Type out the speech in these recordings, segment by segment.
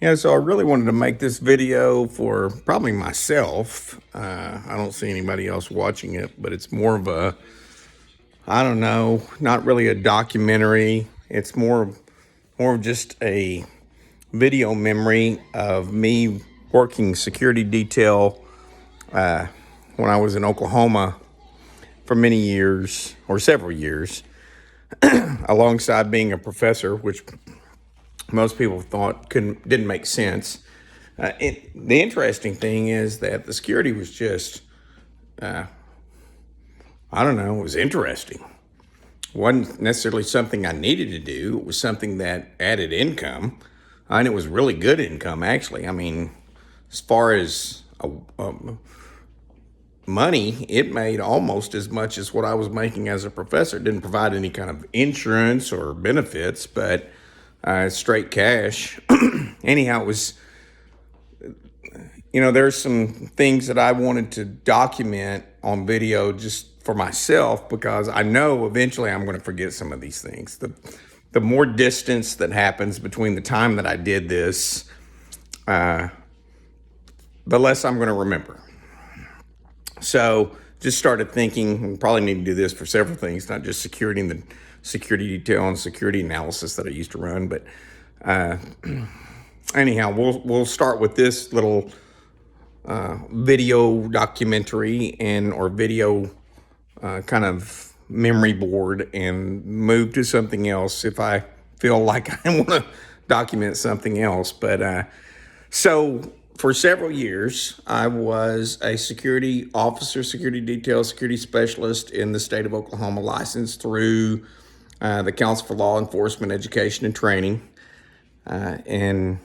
Yeah, so I really wanted to make this video for probably myself. I don't see anybody else watching it, but it's more of a, I don't know, not really a documentary. It's more of just a video memory of me working security detail when I was in Oklahoma for many years or several years, alongside being a professor, which most people thought didn't make sense. The interesting thing is that the security was just, I don't know, it was interesting. It wasn't necessarily something I needed to do. It was something that added income, and it was really good income, actually. I mean, as far as money, it made almost as much as what I was making as a professor. It didn't provide any kind of insurance or benefits, but straight cash. Anyhow, it was, there's some things that I wanted to document on video just for myself because I know eventually I'm going to forget some of these things. The more distance that happens between the time that I did this, the less I'm going to remember. So just started thinking, we probably need to do this for several things, not just security and the security detail and security analysis that I used to run. But anyhow, we'll start with this little video documentary or video kind of memory board and move to something else if I feel like I want to document something else. But so for several years, I was a security officer, security detail, security specialist in the state of Oklahoma, licensed through the Council for Law Enforcement Education and Training. And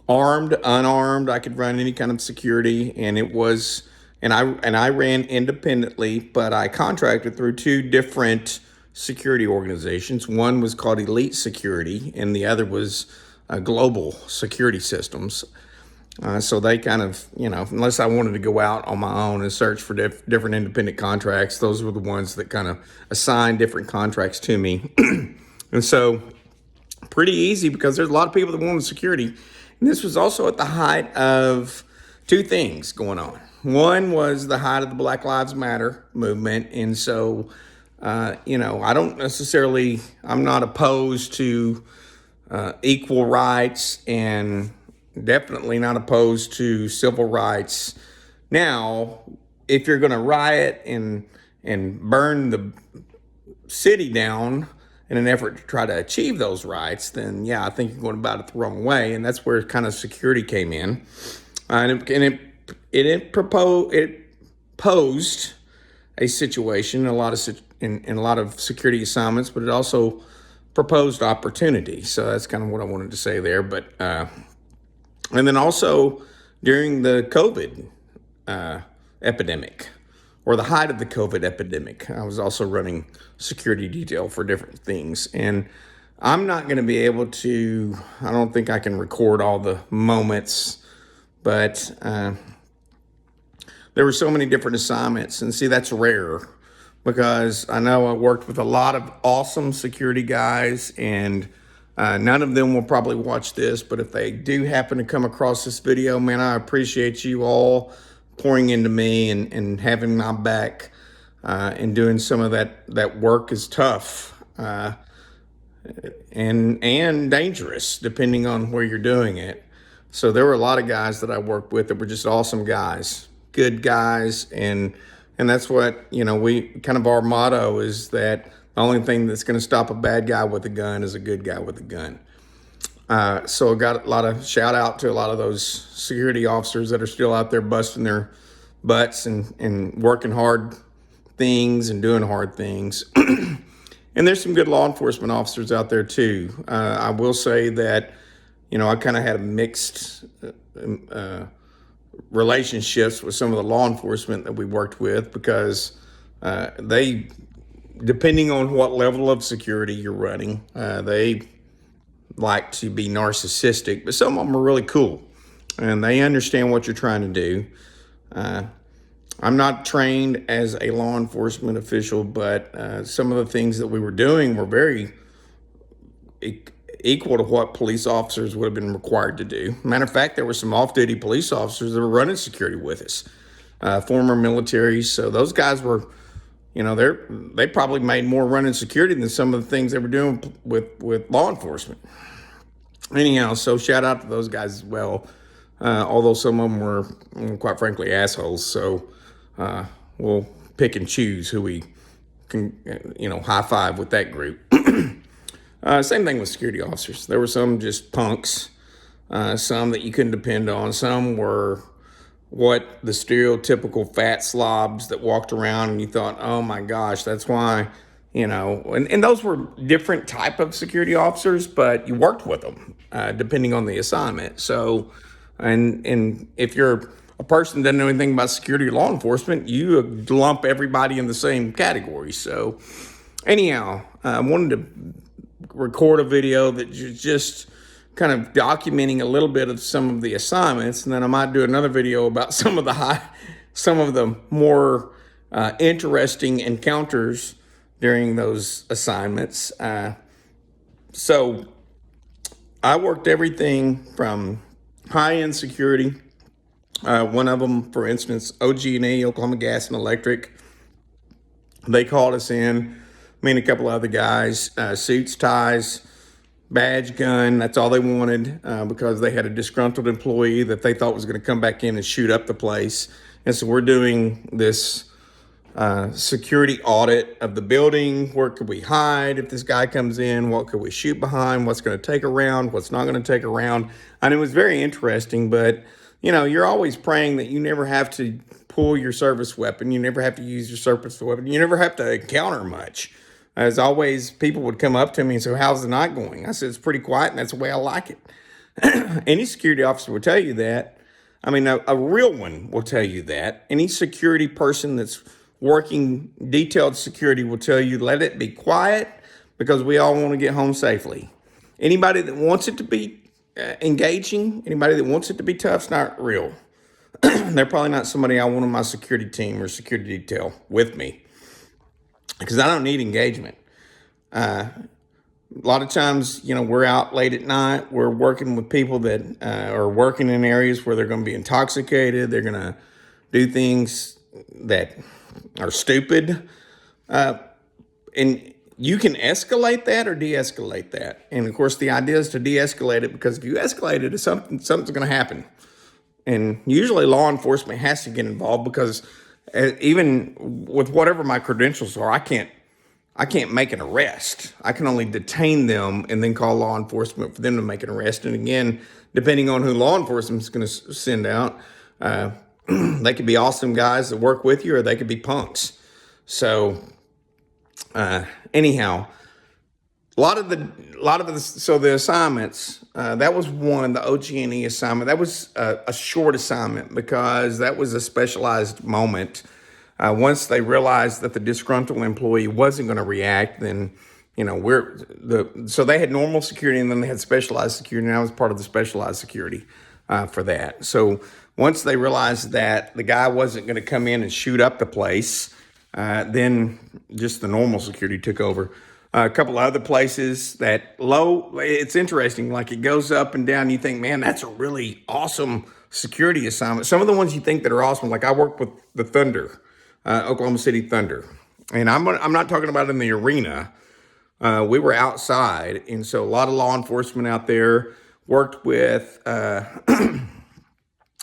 armed, unarmed, I could run any kind of security, and I ran independently, but I contracted through two different security organizations. One was called Elite Security, and the other was Global Security Systems. So they kind of, unless I wanted to go out on my own and search for different independent contracts, those were the ones that kind of assigned different contracts to me. And so pretty easy because there's a lot of people that wanted security. And this was also at the height of two things going on. One was the height of the Black Lives Matter movement. And so, I don't necessarily, I'm not opposed to equal rights and definitely not opposed to civil rights. Now, if you're going to riot and burn the city down in an effort to try to achieve those rights, then yeah, I think you're going about it the wrong way, and that's where kind of security came in, it posed a situation in a lot of security assignments, but it also proposed opportunity. So that's kind of what I wanted to say there. But and then also during the COVID epidemic, or the height of the COVID epidemic, I was also running security detail for different things. And I'm not going to be able to, I don't think I can record all the moments, but there were so many different assignments. And see, that's rare because I know I worked with a lot of awesome security guys, and none of them will probably watch this, but if they do happen to come across this video, man, I appreciate you all pouring into me and having my back, and doing some of that work is tough and dangerous depending on where you're doing it. So there were a lot of guys that I worked with that were just awesome guys, good guys, and that's what, we kind of, our motto is that the only thing that's going to stop a bad guy with a gun is a good guy with a gun. So I got a lot of shout out to a lot of those security officers that are still out there busting their butts and working hard things and doing hard things. And there's some good law enforcement officers out there too. I will say that, I kind of had a mixed relationships with some of the law enforcement that we worked with because they, depending on what level of security you're running, they like to be narcissistic, but some of them are really cool and they understand what you're trying to do. I'm not trained as a law enforcement official, but some of the things that we were doing were very equal to what police officers would have been required to do. Matter of fact, there were some off-duty police officers that were running security with us, former military. So those guys were, they probably made more running security than some of the things they were doing with law enforcement. Anyhow, so shout out to those guys as well. Although some of them were, quite frankly, assholes. So we'll pick and choose who we can, high five with that group. Same thing with security officers. There were some just punks, some that you couldn't depend on. Some were what the stereotypical fat slobs that walked around and you thought, oh my gosh, that's why, and those were different type of security officers, but you worked with them depending on the assignment. So, and if you're a person that doesn't know anything about security or law enforcement, you lump everybody in the same category. So anyhow, I wanted to record a video that just kind of documenting a little bit of some of the assignments, and then I might do another video about some of the more interesting encounters during those assignments. So I worked everything from high-end security. One of them, for instance, OG&E, Oklahoma Gas and Electric. They called us in, me and a couple of other guys, suits, ties, badge, gun. That's all they wanted because they had a disgruntled employee that they thought was going to come back in and shoot up the place. And so we're doing this security audit of the building. Where could we hide if this guy comes in? What could we shoot behind? What's going to take a round? What's not going to take a round? And it was very interesting, but you're always praying that you never have to pull your service weapon. You never have to use your service weapon. You never have to encounter much. As always, people would come up to me and say, how's the night going? I said, it's pretty quiet, and that's the way I like it. Any security officer will tell you that. I mean, a real one will tell you that. Any security person that's working detailed security will tell you, let it be quiet because we all want to get home safely. Anybody that wants it to be engaging, anybody that wants it to be tough, is not real. They're probably not somebody I want on my security team or security detail with me, because I don't need engagement. A lot of times, we're out late at night. We're working with people that are working in areas where they're going to be intoxicated. They're going to do things that are stupid. And you can escalate that or de-escalate that. And of course, the idea is to de-escalate it, because if you escalate it, something's going to happen. And usually law enforcement has to get involved, because even with whatever my credentials are, I can't make an arrest. I can only detain them and then call law enforcement for them to make an arrest. And again, depending on who law enforcement is going to send out, they could be awesome guys that work with you, or they could be punks. So anyhow, the assignments, that was one, the OG&E assignment. That was a short assignment because that was a specialized moment. Once they realized that the disgruntled employee wasn't going to react, then, so they had normal security and then they had specialized security, and I was part of the specialized security for that. So once they realized that the guy wasn't going to come in and shoot up the place, then just the normal security took over. A couple of other places it's interesting, like it goes up and down. You think, man, that's a really awesome security assignment. Some of the ones you think that are awesome, like I worked with the Thunder, Oklahoma City Thunder. And I'm not talking about in the arena. We were outside. And so a lot of law enforcement out there worked with where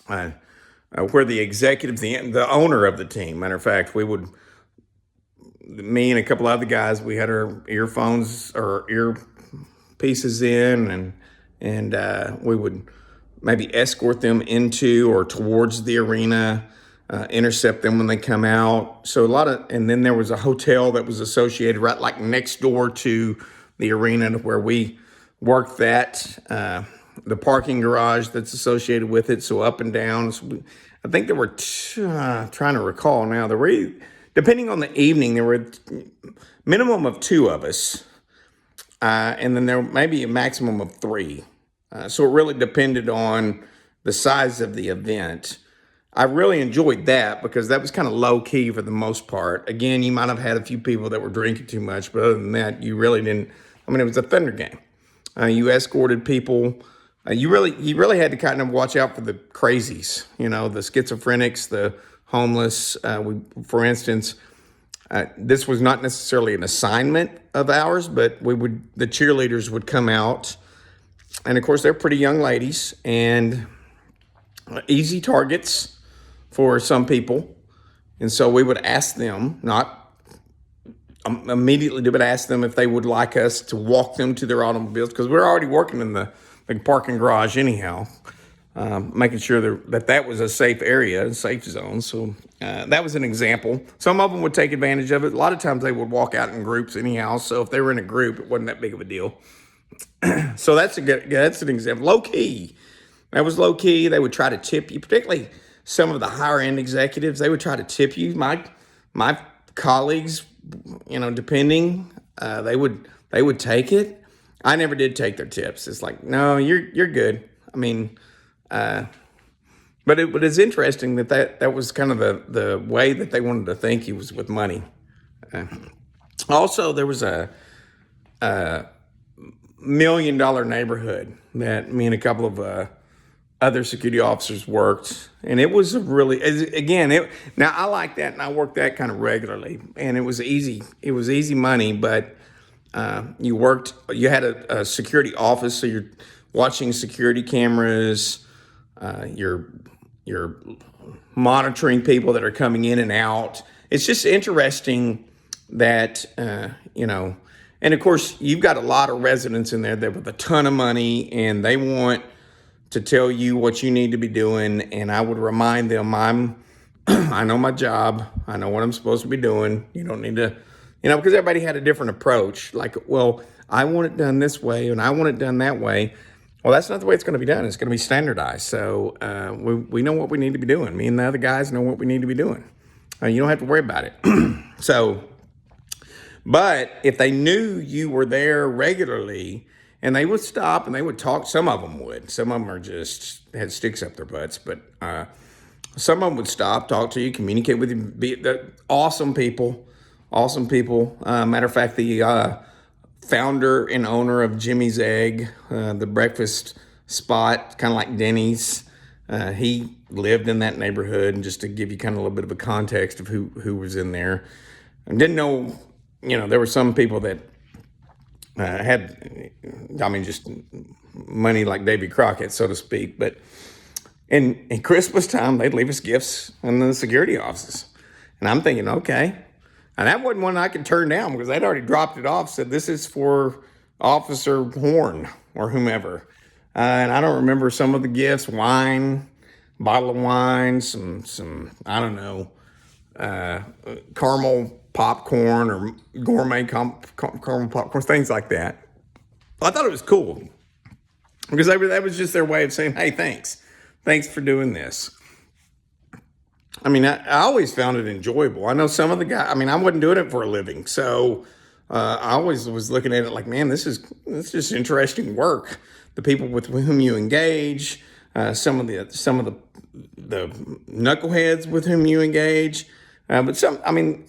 the executives, the owner of the team. Matter of fact, me and a couple other guys, we had our earphones or earpieces in, and we would maybe escort them into or towards the arena, intercept them when they come out. So and then there was a hotel that was associated right like next door to the arena where we worked that, the parking garage that's associated with it. So up and down. So I think there were trying to recall now, depending on the evening, there were minimum of 2 of us, and then there may be a maximum of 3. So it really depended on the size of the event. I really enjoyed that because that was kind of low key for the most part. Again, you might have had a few people that were drinking too much, but other than that, you really didn't. I mean, it was a Thunder game. You escorted people. You really had to kind of watch out for the crazies, the schizophrenics, the homeless. For instance, this was not necessarily an assignment of ours, but the cheerleaders would come out, and of course they're pretty young ladies and easy targets for some people, and so we would ask them, not immediately, but ask them if they would like us to walk them to their automobiles, because we're already working in the parking garage anyhow, making sure that was a safe area, a safe zone. So that was an example. Some of them would take advantage of it. A lot of times they would walk out in groups anyhow. So if they were in a group, it wasn't that big of a deal. So that's an example. Low key. That was low key. They would try to tip you, particularly some of the higher end executives. They would try to tip you. My colleagues, depending, they would take it. I never did take their tips. It's like, no, you're good. I mean, but it's interesting that was kind of the way that they wanted to think he was with money. Also, there was a $1 million neighborhood that me and a couple of other security officers worked, and it was now I like that, and I worked that kind of regularly, and it was easy. It was easy money, but you had a security office, so you're watching security cameras, you're monitoring people that are coming in and out. It's just interesting that, and of course you've got a lot of residents in there that with a ton of money, and they want to tell you what you need to be doing. And I would remind them, I know my job. I know what I'm supposed to be doing. You don't need to, because everybody had a different approach. Like, well, I want it done this way and I want it done that way. Well, that's not the way it's going to be done. It's going to be standardized. So we know what we need to be doing. Me and the other guys know what we need to be doing. You don't have to worry about it. But if they knew you were there regularly, and they would stop and they would talk, some of them would. Some of them had sticks up their butts, but some of them would stop, talk to you, communicate with you. Awesome people. Matter of fact, the founder and owner of Jimmy's Egg, the breakfast spot, kind of like Denny's, he lived in that neighborhood. And just to give you kind of a little bit of a context of who was in there, I didn't know, there were some people that had, just money like Davy Crockett, so to speak. But in Christmas time, they'd leave us gifts in the security offices. And I'm thinking, okay. And that wasn't one I could turn down because they'd already dropped it off, said this is for Officer Horn or whomever. And I don't remember some of the gifts, wine, bottle of wine, some I don't know, caramel popcorn or gourmet caramel popcorn, things like that. I thought it was cool because that was just their way of saying, hey, thanks for doing this. I mean, I always found it enjoyable. I know some of the guys, I wasn't doing it for a living. So I always was looking at it like, man, this is just interesting work. The people with whom you engage, some of the knuckleheads with whom you engage. But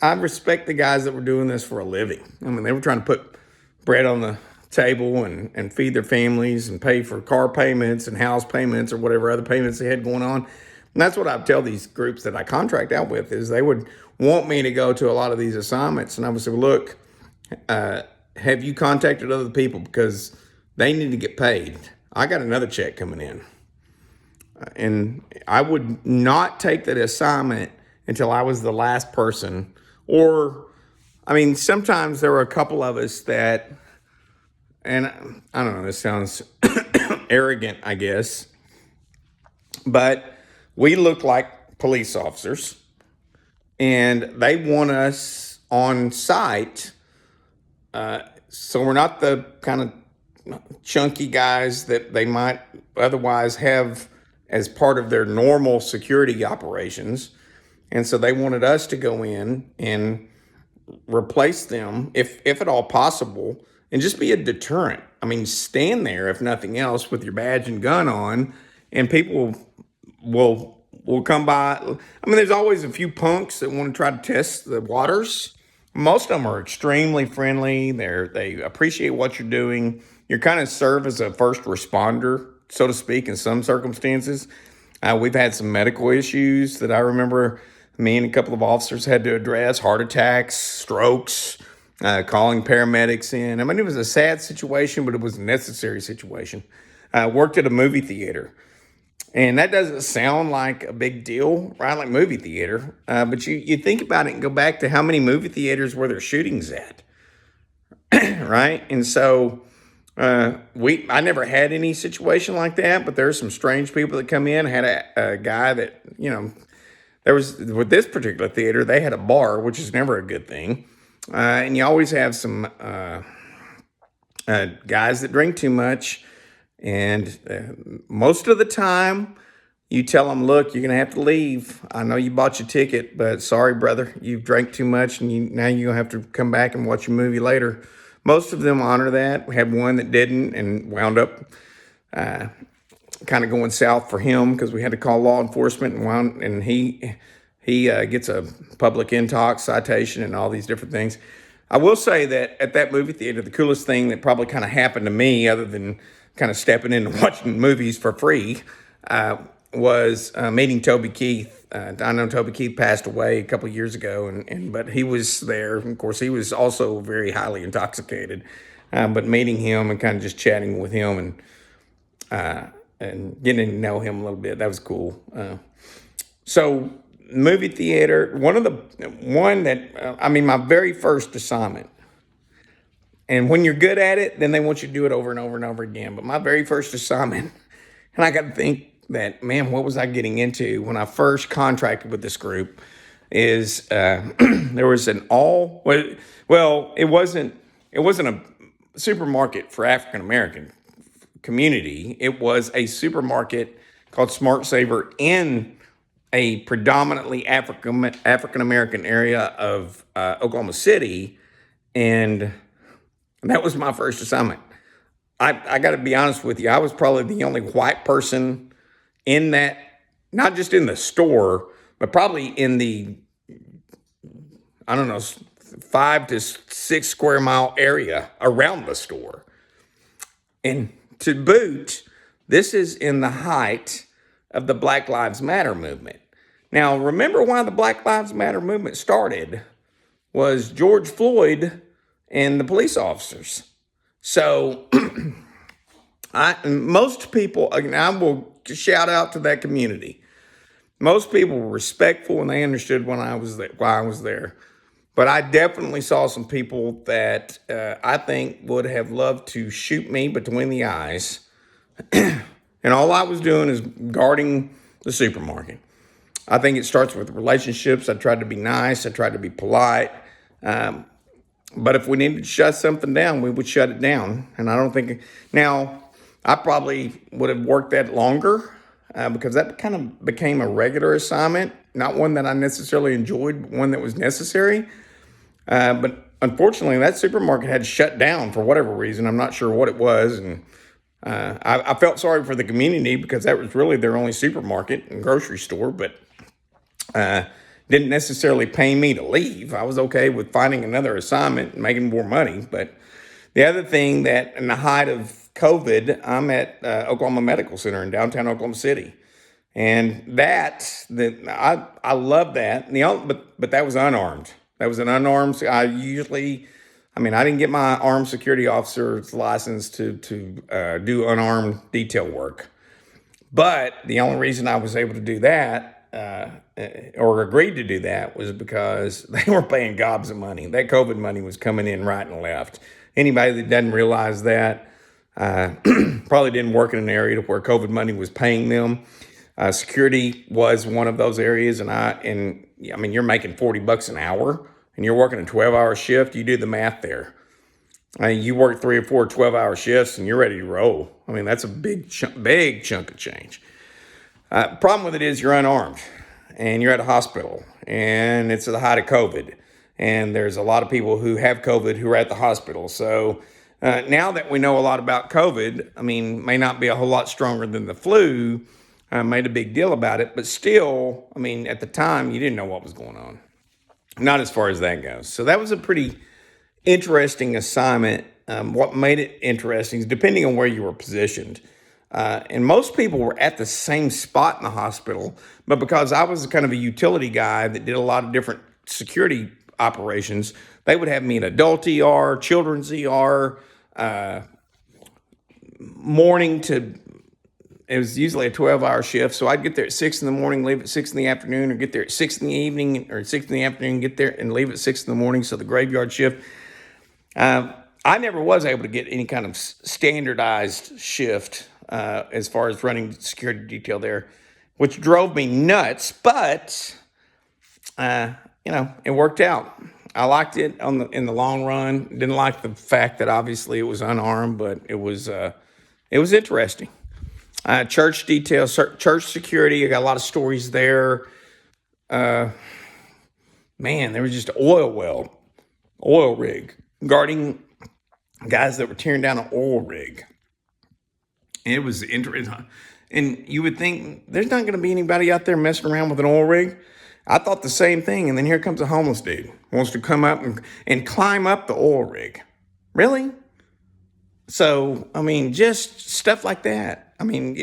I respect the guys that were doing this for a living. They were trying to put bread on the table and feed their families and pay for car payments and house payments or whatever other payments they had going on. And that's what I tell these groups that I contract out with is they would want me to go to a lot of these assignments. And I would say, look, have you contacted other people because they need to get paid? I got another check coming in. And I would not take that assignment until I was the last person. Or, sometimes there were a couple of us that, and I don't know, this sounds arrogant, I guess, but we look like police officers and they want us on site. So we're not the kind of chunky guys that they might otherwise have as part of their normal security operations. And so they wanted us to go in and replace them, if at all possible, and just be a deterrent. Stand there, if nothing else, with your badge and gun on, and people will come by. There's always a few punks that want to try to test the waters. Most of them are extremely friendly. They appreciate what you're doing. you're kind of serve as a first responder, so to speak, in some circumstances. We've had some medical issues that I remember me and a couple of officers had to address: heart attacks, strokes, calling paramedics in. I mean, it was a sad situation, but it was a necessary situation. I worked at a movie theater. And that doesn't sound like a big deal, right? Like movie theater. But you think about it and go back to how many movie theaters were there shootings at, right? And so I never had any situation like that, but there's some strange people that come in. I had a guy that, there was, with this particular theater, they had a bar, which is never a good thing. And you always have some guys that drink too much. And most of the time, you tell them, look, you're going to have to leave. I know you bought your ticket, but sorry, brother, you've drank too much, and now you're going to have to come back and watch your movie later. Most of them honor that. We had one that didn't and wound up kind of going south for him because we had to call law enforcement, and he gets a public intox citation and all these different things. I will say that at that movie theater, the coolest thing that probably kind of happened to me, other than kind of stepping in and watching movies for free, was meeting Toby Keith. I know Toby Keith passed away a couple of years ago, but he was there. Of course, he was also very highly intoxicated. But meeting him and kind of just chatting with him and getting to know him a little bit, that was cool. So movie theater, my very first assignment. And when you're good at it, then they want you to do it over and over and over again. But my very first assignment, and I got to think that, man, what was I getting into when I first contracted with this group, is there was it wasn't a supermarket for African American community. It was a supermarket called Smart Saver in a predominantly African American area of Oklahoma City, and that was my first assignment. I got to be honest with you. I was probably the only white person in that, not just in the store, but probably in the, 5 to 6 square mile area around the store. And to boot, this is in the height of the Black Lives Matter movement. Now, remember why the Black Lives Matter movement started was George Floyd and the police officers. So most people, and I will shout out to that community. Most people were respectful and they understood why I was there. But I definitely saw some people that I think would have loved to shoot me between the eyes. And all I was doing is guarding the supermarket. I think it starts with relationships. I tried to be nice. I tried to be polite. But if we needed to shut something down, we would shut it down. And I don't think, now, I probably would have worked that longer because that kind of became a regular assignment, not one that I necessarily enjoyed, but one that was necessary. But unfortunately, that supermarket had shut down for whatever reason. I'm not sure what it was. And I felt sorry for the community because that was really their only supermarket and grocery store, but didn't necessarily pay me to leave. I was okay with finding another assignment and making more money. But the other thing that in the height of COVID, I'm at Oklahoma Medical Center in downtown Oklahoma City. And I love that. But that was unarmed. That was an unarmed. I didn't get my armed security officer's license to do unarmed detail work. But the only reason I was able to do that or agreed to do that was because they were paying gobs of money. That COVID money was coming in right and left. Anybody that doesn't realize that probably didn't work in an area where COVID money was paying them. Security was one of those areas, and you're making $40 an hour and you're working a 12-hour shift. You do the math there. You work 3 or 4 12-hour shifts and you're ready to roll. That's a big chunk of change. Problem with it is you're unarmed and you're at a hospital and it's at the height of COVID. And there's a lot of people who have COVID who are at the hospital. So now that we know a lot about COVID, may not be a whole lot stronger than the flu, made a big deal about it. But still, at the time, you didn't know what was going on. Not as far as that goes. So that was a pretty interesting assignment what made it interesting is depending on where you were positioned. And most people were at the same spot in the hospital, but because I was kind of a utility guy that did a lot of different security operations, they would have me in adult ER, children's ER, morning to, it was usually a 12-hour shift. So I'd get there at 6 in the morning, leave at 6 in the afternoon, or get there at 6 in the evening or 6 in the afternoon, get there and leave at 6 in the morning. So the graveyard shift. I never was able to get any kind of standardized shift as far as running security detail there, which drove me nuts. But it worked out. I liked it in the long run. Didn't like the fact that obviously it was unarmed, but it was interesting. Church details, church security. I got a lot of stories there. Man, there was just oil rig guarding guys that were tearing down an oil rig. And it was interesting. And you would think there's not going to be anybody out there messing around with an oil rig. I thought the same thing. And then here comes a homeless dude who wants to come up and climb up the oil rig. Really? So, I mean, just stuff like that. I mean,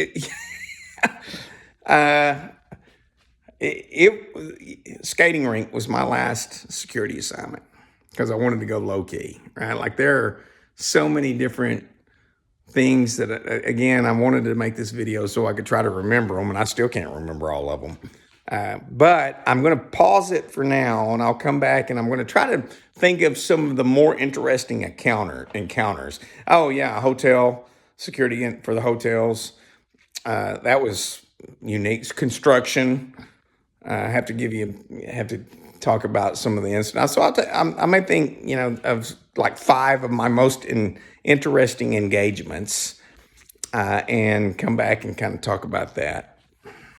skating rink was my last security assignment because I wanted to go low key, right? Like there are so many different things that, again, I wanted to make this video so I could try to remember them, and I still can't remember all of them. But I'm going to pause it for now, and I'll come back, and I'm going to try to think of some of the more interesting encounters. Oh, yeah, hotel security for the hotels. That was unique. Construction. I have to talk about some of the incidents. So I may think, of like 5 of my most interesting engagements and come back and kind of talk about that.